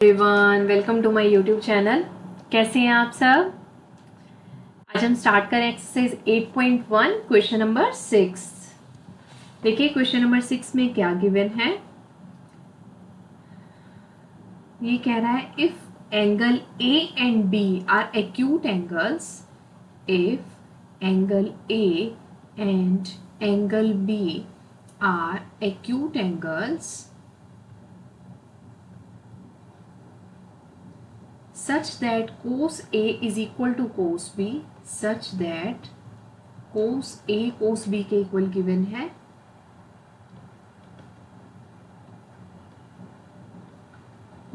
Everyone, welcome to my YouTube channel. कैसे हैं आप सब? आज हम स्टार्ट करें एक्सरसाइज 8.1 क्वेश्चन नंबर 6। देखिए क्वेश्चन नंबर 6 में क्या गिवन है। ये कह रहा है if angle A and B are acute angles, if angle A and angle B are acute angles such that cos A is equal to cos B, such that cos A cos B के equal given है,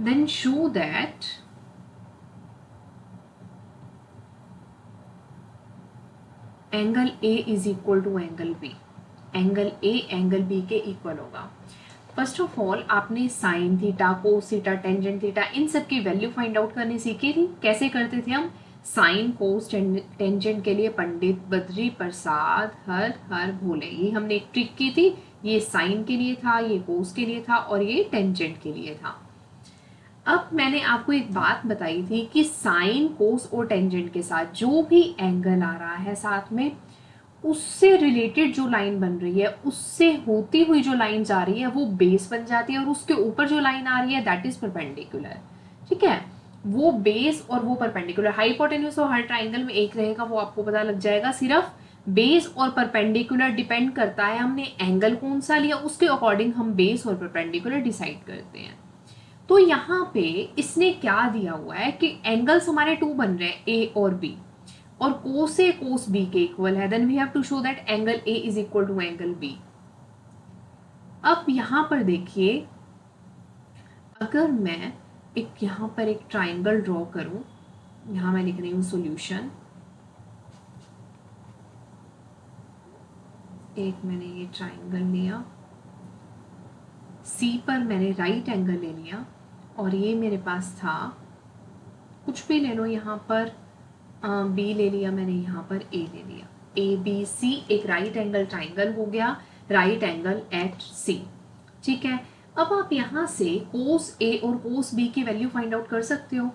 then show that angle A is equal to angle B, angle A angle B के equal होगा। First of all आपने sine theta, cos theta, tangent theta इन सब की value find out करनी सीखी थी। कैसे करते थे हम? साइन कोस टेंजेंट के लिए पंडित बद्री प्रसाद हर हर भोले, ये हमने एक ट्रिक की थी। ये साइन के लिए था, ये कोस के लिए था और ये टेंजेंट के लिए था। अब मैंने आपको एक बात बताई थी कि साइन कोस और टेंजेंट के साथ जो भी एंगल आ रहा है साथ में, उससे रिलेटेड जो लाइन बन रही है, उससे होती हुई जो लाइन जा रही है वो बेस बन जाती है और उसके ऊपर जो लाइन आ रही है दैट इज परपेंडिकुलर। ठीक है, वो बेस और वो परपेंडिकुलर। हाइपोटेन्यूज और हर ट्राइंगल में एक रहेगा, वो आपको पता लग जाएगा। सिर्फ बेस और परपेंडिकुलर डिपेंड करता है हमने एंगल कौन सा लिया, उसके अकॉर्डिंग हम बेस और परपेंडिकुलर डिसाइड करते हैं। तो यहाँ पे इसने क्या दिया हुआ है कि एंगल्स हमारे टू बन रहे हैं, ए और बी, और कोस ए कोस बी के इक्वल है। Then we have to show that angle A is equal to angle B. अब यहां पर देखिए, अगर मैं एक यहां पर एक ट्राइंगल ड्रॉ करूं, यहां मैं लिख रही हूं सॉल्यूशन। एक मैंने ये ट्राइंगल लिया, सी पर मैंने राइट एंगल ले लिया और ये मेरे पास था, कुछ भी ले लो, यहाँ पर बी ले लिया मैंने, यहाँ पर ए ले लिया। ए बी सी एक राइट एंगल ट्राइंगल हो गया, राइट एंगल एट सी। ठीक है, अब आप यहाँ से कोस ए और कोस बी की वैल्यू फाइंड आउट कर सकते हो।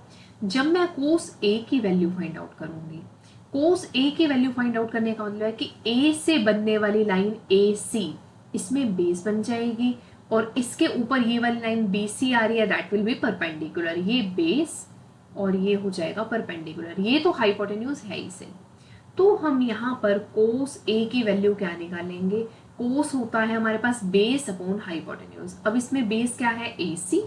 जब मैं कोस ए की वैल्यू फाइंड आउट करूंगी, कोस ए की वैल्यू फाइंड आउट करने का मतलब है कि ए से बनने वाली लाइन ए सी इसमें बेस बन जाएगी और इसके ऊपर ये वाली लाइन बी सी आ रही है, दैट विल बी परपेंडिकुलर। ये बेस और ये हो जाएगा परपेंडिकुलर। ये तो हाइपोटेन्यूज है ही से। तो हम यहाँ पर कोस ए की वैल्यू क्या निकालेंगे? कोस होता है हमारे पास बेस अपॉन हाइपोटेन्यूज। अब इसमें बेस क्या है? ए सी,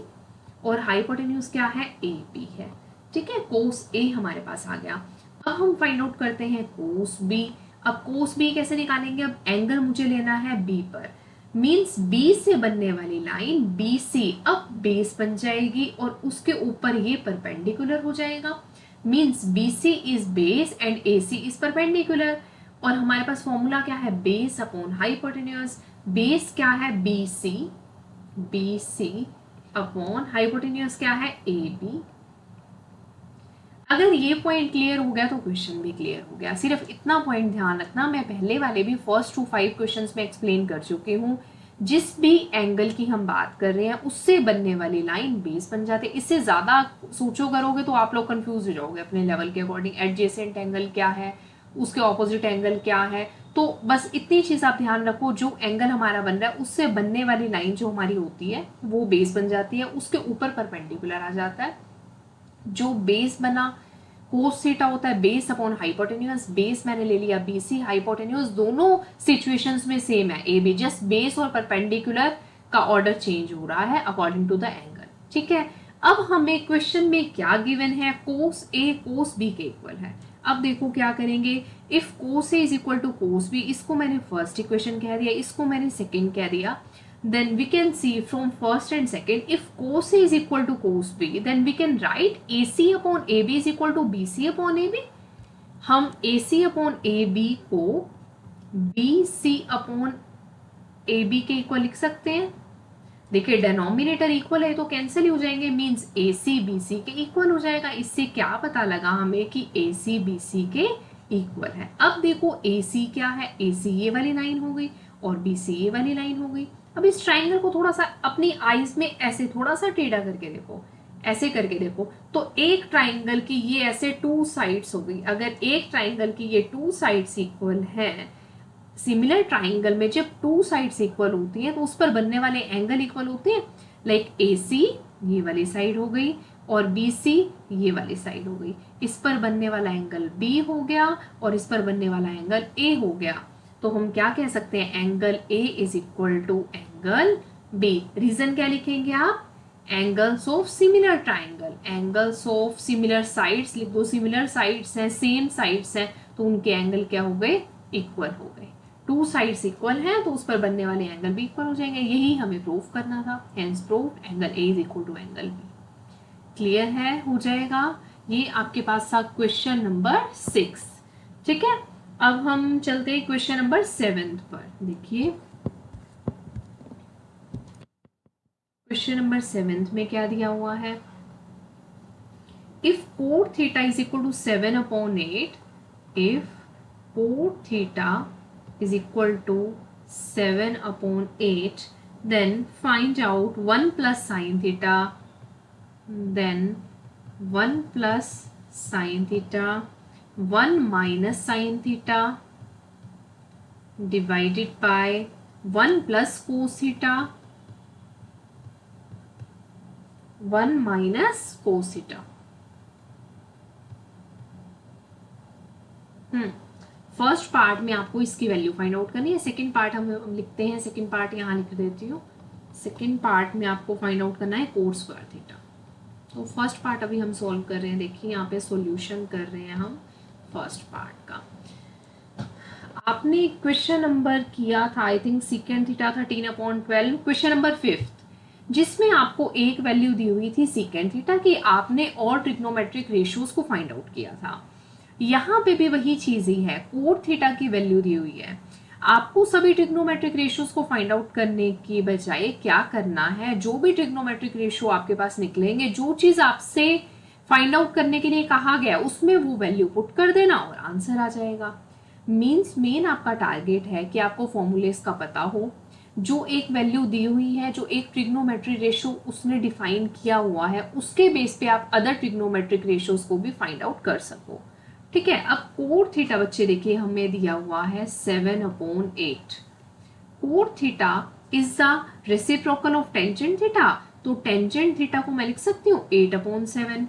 और हाइपोटेन्यूज क्या है? ए बी है। ठीक है, कोस ए हमारे पास आ गया। अब हम फाइंड आउट करते हैं कोस बी। अब कोस बी कैसे निकालेंगे? अब एंगल मुझे लेना है बी पर, मीन्स बी से बनने वाली लाइन बी सी अब बेस बन जाएगी और उसके ऊपर ये परपेंडिकुलर हो जाएगा। Means B C is base and A C is perpendicular. और हमारे पास फॉर्मूला क्या है? Base upon hypotenuse. बेस क्या है? बी सी अपॉन हाइपोटेन्यूज क्या है? A B. अगर ये पॉइंट क्लियर हो गया तो क्वेश्चन भी क्लियर हो गया। सिर्फ इतना पॉइंट ध्यान रखना, मैं पहले वाले भी फर्स्ट टू 5 क्वेश्चंस में एक्सप्लेन कर चुकी हूँ। जिस भी एंगल की हम बात कर रहे हैं उससे बनने वाली लाइन बेस बन जाती है। इससे ज्यादा सोचो करोगे तो आप लोग कंफ्यूज हो जाओगे अपने लेवल के अकॉर्डिंग। एडजेसेंट एंगल क्या है, उसके ऑपोजिट एंगल क्या है। तो बस इतनी चीज आप ध्यान रखो, जो एंगल हमारा बन रहा है उससे बनने वाली लाइन जो हमारी होती है वो बेस बन जाती है, उसके ऊपर परपेंडिकुलर आ जाता है। जो बेस बना कोस थीटा होता है बेस अपॉन हाइपोटेन्यूज। बेस मैंने ले लिया बीसी, हाइपोटेन्यूज दोनों सिचुएशंस में सेम है ए बी, जस्ट बेस और परपेंडिकुलर का ऑर्डर चेंज हो रहा है अकॉर्डिंग टू द एंगल। ठीक है, अब हमें क्वेश्चन में क्या गिवन है? कोस ए कोस बी के इक्वल है। अब देखो क्या करेंगे, if cos A is equal to cos B, इसको मैंने फर्स्ट इक्वेशन कह दिया, इसको मैंने सेकेंड कह दिया। Then we can see from first and second, if cos A is equal to cos B, then we can write AC upon AB is equal to BC upon AB. हम AC upon AB को BC upon AB के equal लिख सकते हैं। देखिए denominator equal है तो cancel हो जाएंगे, मींस AC BC के इक्वल हो जाएगा। इससे क्या पता लगा हमें कि AC BC के इक्वल है। अब देखो AC क्या है? AC ये वाली लाइन हो गई और BC ये वाली लाइन हो गई। अब इस ट्राइंगल को थोड़ा सा अपनी आईज में ऐसे थोड़ा सा टेढ़ा करके देखो, ऐसे करके देखो, तो एक ट्राइंगल की ये ऐसे टू साइड्स हो गई। अगर एक ट्राइंगल की ये टू साइड्स इक्वल हैं, सिमिलर ट्राइंगल में जब टू साइड्स इक्वल होती हैं तो उस पर बनने वाले एंगल इक्वल होते हैं। लाइक AC ये वाली साइड हो गई और BC ये वाली साइड हो गई। इस पर बनने वाला एंगल B हो गया और इस पर बनने वाला एंगल A हो गया। तो हम क्या कह सकते हैं, angle A is equal to angle B। Reason क्या लिखेंगे आप, angles of similar triangle, angles of similar sides लिख दो। सिमिलर साइड्स हैं, सेम साइड्स हैं, तो उनके एंगल क्या हो गए, इक्वल हो गए। टू साइड्स इक्वल हैं तो उस पर बनने वाले एंगल भी इक्वल हो जाएंगे। यही हमें प्रूव करना था। Hence proved angle A is equal to angle B। Clear है, हो जाएगा। ये आपके पास था क्वेश्चन नंबर 6। ठीक है, अब हम चलते हैं क्वेश्चन नंबर 7 पर। देखिए क्वेश्चन नंबर 7 में क्या दिया हुआ है, if cot theta is equal to 7/8, if cot theta is equal to 7/8, then find out 1 plus sine theta, then 1 plus sine theta, 1 minus sine theta divided by 1 plus cos theta, 1 minus cos theta। First part में आपको इसकी value find out करनी है। Second part हम लिखते हैं, second part यहाँ लिख देती हूँ। सेकंड पार्ट में आपको फाइंड आउट करना है कोट स्क्वायर थीटा। तो फर्स्ट पार्ट अभी हम सॉल्व कर रहे हैं। देखिए यहाँ पे सॉल्यूशन कर रहे हैं हम फर्स्ट पार्ट का। आपने क्वेश्चन नंबर किया था I think second theta 13/12, question number 5, जिसमें आपको एक वैल्यू दी हुई थी सेकेंड थीटा की, आपने और ट्रिग्नोमेट्रिक रेशियोज को फाइंड आउट किया था। यहाँ पे भी वही चीज ही है, कोट थीटा की वैल्यू दी हुई है। आपको सभी ट्रिग्नोमेट्रिक रेशियोज को फाइंड आउट करने की बजाय क्या करना है, जो भी ट्रिग्नोमेट्रिक रेशियो आपके पास निकलेंगे, जो चीज आपसे फाइंड आउट करने के लिए कहा गया उसमें वो वैल्यू पुट कर देना और आंसर आ जाएगा। मीन्स मेन आपका टारगेट है कि आपको फॉर्मूलेस का पता हो, जो एक वैल्यू दी हुई है, जो एक ट्रिग्नोमेट्रिक रेशियो उसने डिफाइन किया हुआ है, उसके बेस पे आप अदर ट्रिग्नोमेट्रिक रेशियोज को भी फाइंड आउट कर सको। ठीक है, अब कोट थीटा बच्चे देखिए हमें दिया हुआ है 7/8। Cot theta is the reciprocal of tangent theta, तो टेंजेंट थीटा को मैं लिख सकती हूँ 8/7,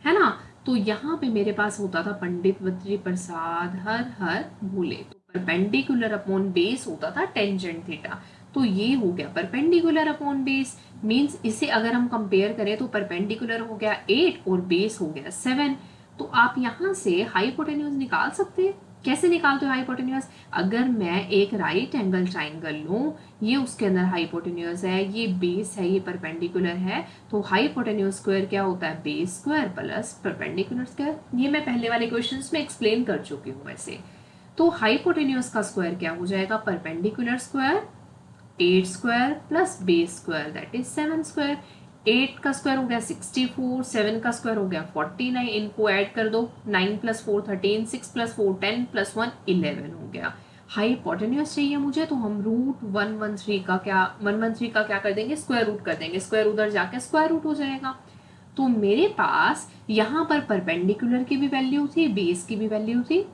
है ना। तो यहाँ पे मेरे पास होता था पंडित बद्री प्रसाद हर हर भूले, तो परपेंडिकुलर अपॉन बेस होता था टेंजेंट थीटा। तो ये हो गया परपेंडिकुलर अपॉन बेस। मींस इसे अगर हम कंपेयर करें तो परपेंडिकुलर हो गया 8 और बेस हो गया 7। तो आप यहाँ से हाइपोटेन्यूज निकाल सकते हैं। कैसे निकालते हो हाइपोटेन्यूज, अगर मैं एक राइट एंगल ट्राइंगल लूं, ये उसके अंदर हाइपोटेन्यूज है, ये बेस है, ये परपेंडिकुलर है, तो हाइपोटेन्यूज स्क्वायर क्या होता है, base square plus perpendicular square. ये मैं पहले वाले क्वेश्चंस में एक्सप्लेन कर चुकी हूँ वैसे। तो हाइपोटेन्यूज का स्क्वायर क्या हो जाएगा, perpendicular square 8 square plus base square that is 7 square. 8 का स्क्वायर हो गया 64, 7 का स्क्वायर हो गया 49, इनको ऐड कर दो, 9 + 4 13, 6 + 4 10 + 1 11 हो गया। हाइपोटेन्यूज चाहिए मुझे, तो हम √113 का क्या कर देंगे, स्क्वायर रूट कर देंगे। स्क्वायर उधर जाके स्क्वायर रूट हो जाएगा। तो मेरे पास यहाँ पर परपेंडिकुलर की भी वैल्यू थी, बेस की भी वैल्यू थी,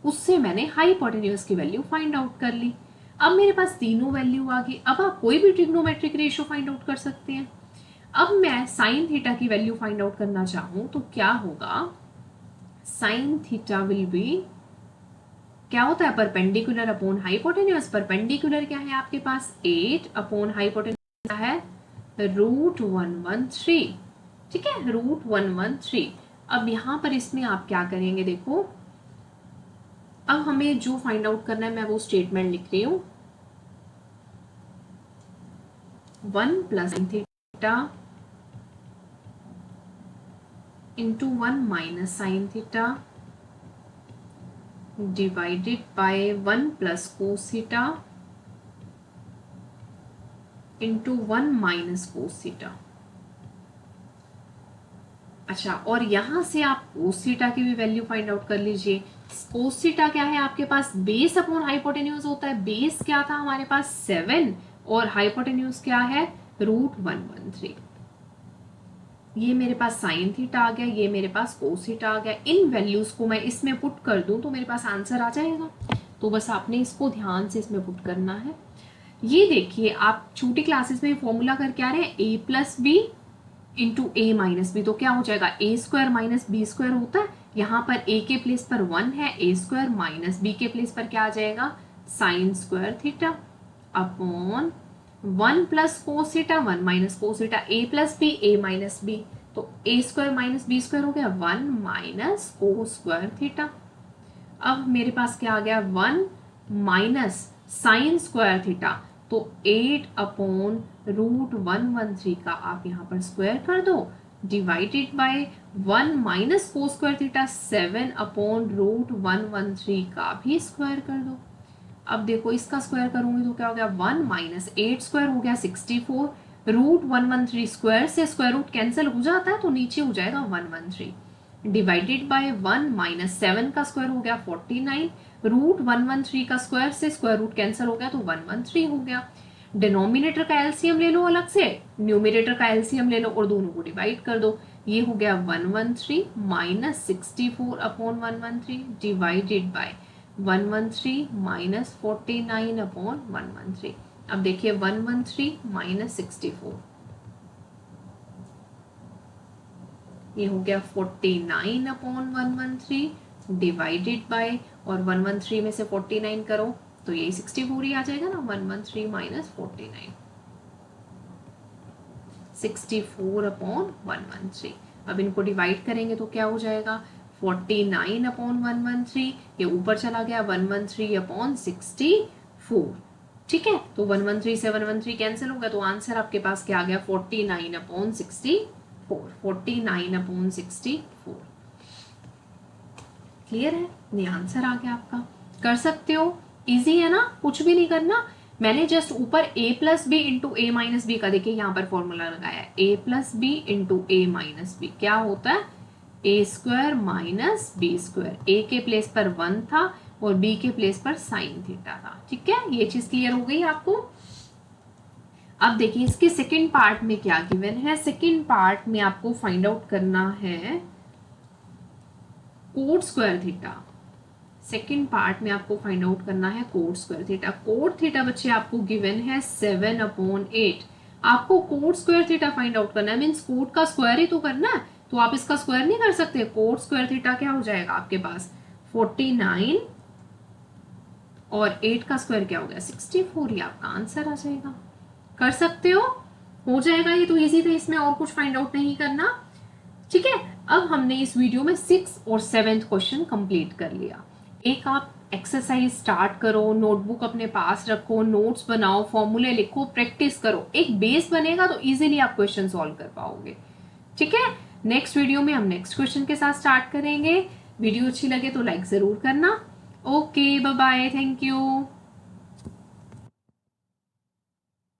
उससे मैंने हाइपोटेन्यूज की वैल्यू फाइंड आउट कर ली। अब मेरे पास तीनों वैल्यू आ गई। अब आप कोई भी ट्रिग्नोमेट्रिक रेशियो फाइंड आउट कर सकते हैं। अब मैं साइन थीटा की वैल्यू फाइंड आउट करना चाहूं तो क्या होगा, साइन थीटा विल बी, क्या होता है, परपेंडिकुलर अपॉन हाइपोटेन्यूज। परपेंडिकुलर क्या है आपके पास 8 अपॉन हाइपोटेन्यूज है √113। ठीक है, √113। अब यहां पर इसमें आप क्या करेंगे, देखो अब हमें जो फाइंड आउट करना है मैं वो स्टेटमेंट लिख रही हूं, 1 + sin theta into 1 minus sin theta divided by 1 plus cos theta into 1 minus cos theta। अच्छा, और यहां से आप cos थीटा की भी वैल्यू फाइंड आउट कर लीजिए। cos थीटा क्या है आपके पास, बेस अपॉन हाइपोटेन्यूज होता है। बेस क्या था हमारे पास 7 और हाइपोटेन्यूज क्या है √113। ये मेरे पास साइन थीटा आ गया, ये मेरे पास कोस थीटा आ गया। इन वैल्यूज को मैं इसमें पुट कर दूं तो मेरे पास आंसर आ जाएगा। तो बस आपने इसको ध्यान से इसमें पुट करना है। ये देखिए आप छोटी क्लासेस में फॉर्मूला करके आ रहे हैं a plus b into a minus B, तो क्या हो जाएगा a square minus B square होता है। यहाँ पर a के प्लेस पर 1 है, ए स्क्वायर माइनस बी के प्लेस पर क्या आ जाएगा sine square theta upon 1 plus cos theta 1 minus cos theta, A plus B A minus B, तो A square minus B square हो गया 1 माइनस कोस स्क्वायर थीटा। अब मेरे पास क्या आ गया 1 माइनस साइन स्क्वायर थीटा, तो 8 अपॉन रूट 113 का आप यहाँ पर स्क्वायर कर दो, divided by 1 minus cos square theta 7 upon root 113 का भी स्क्वायर कर दो। अब देखो इसका स्क्वायर करूंगी तो क्या हो गया 1 माइनस 8 स्क्वायर हो गया 64, रूट 113 स्क्वायर से स्क्वायर रूट कैंसिल हो जाता है तो नीचे हो जाएगा 113, डिवाइडेड बाय 1 माइनस 7 का स्क्वायर हो गया 49, रूट 113 का स्क्वायर से स्क्वायर रूट कैंसिल हो गया तो 113 हो गया। डिनोमिनेटर का एलसीएम ले लो अलग से, न्यूमिनेटर का एलसीएम ले लो और दोनों को डिवाइड कर दो। ये हो गया 113 minus 64 upon 113 divided by 113 minus 49 upon 113। अब देखिए 113 माइनस 64, ये हो गया 49 अपॉन 113 डिवाइडेड बाय, और 113 में से 49 करो तो यही 64 ही आ जाएगा ना, 113 माइनस 49 64 अपॉन 113। अब इनको डिवाइड करेंगे तो क्या हो जाएगा 49 अपॉन 113, ये ऊपर चला गया 113 अपॉन 64, ठीक है। तो 113 से 113 कैंसिल होगा तो आंसर आपके पास क्या आ गया 49 अपॉन 64, 49 अपॉन 64। क्लियर है, ये आंसर आ गया आपका। कर सकते हो, इजी है ना, कुछ भी नहीं करना। मैंने जस्ट ऊपर a plus b into a minus b का देखिए यहाँ पर फॉर्मूला लगाया है, a plus b into a minus b क्या होता है ए square minus B square, a के प्लेस पर 1 था और बी के प्लेस पर साइन थीटा था, ठीक है। ये चीज क्लियर हो गई आपको। अब देखिए इसके सेकंड पार्ट में क्या गिवन है। सेकंड पार्ट में आपको फाइंड आउट करना है coat square theta. Second part में आपको फाइंड आउट करना है coat square theta. Cot theta बच्चे आपको गिवन है 7 अपॉन 8। आपको coat square theta find out करना है, मीन्स कोट का स्क्वायर ही तो करना है, तो आप इसका स्क्वायर नहीं कर सकते। कोट स्क्वायर थीटा क्या हो जाएगा आपके पास 49 और 8 का स्क्वायर क्या हो गया 64, ये आपका आंसर आ जाएगा। कर सकते हो जाएगा, ये तो इजी था, इसमें और कुछ फाइंड आउट नहीं करना, ठीक है। अब हमने इस वीडियो में 6 और 7th क्वेश्चन कंप्लीट कर लिया। एक आप एक्सरसाइज स्टार्ट करो, नोटबुक अपने पास रखो, नोट्स बनाओ, फॉर्मूले लिखो, प्रैक्टिस करो, एक बेस बनेगा तो इजीली आप क्वेश्चन सॉल्व कर पाओगे, ठीक है। नेक्स्ट वीडियो में हम नेक्स्ट क्वेश्चन के साथ स्टार्ट करेंगे। वीडियो अच्छी लगे तो लाइक जरूर करना। Okay, bye bye, thank you.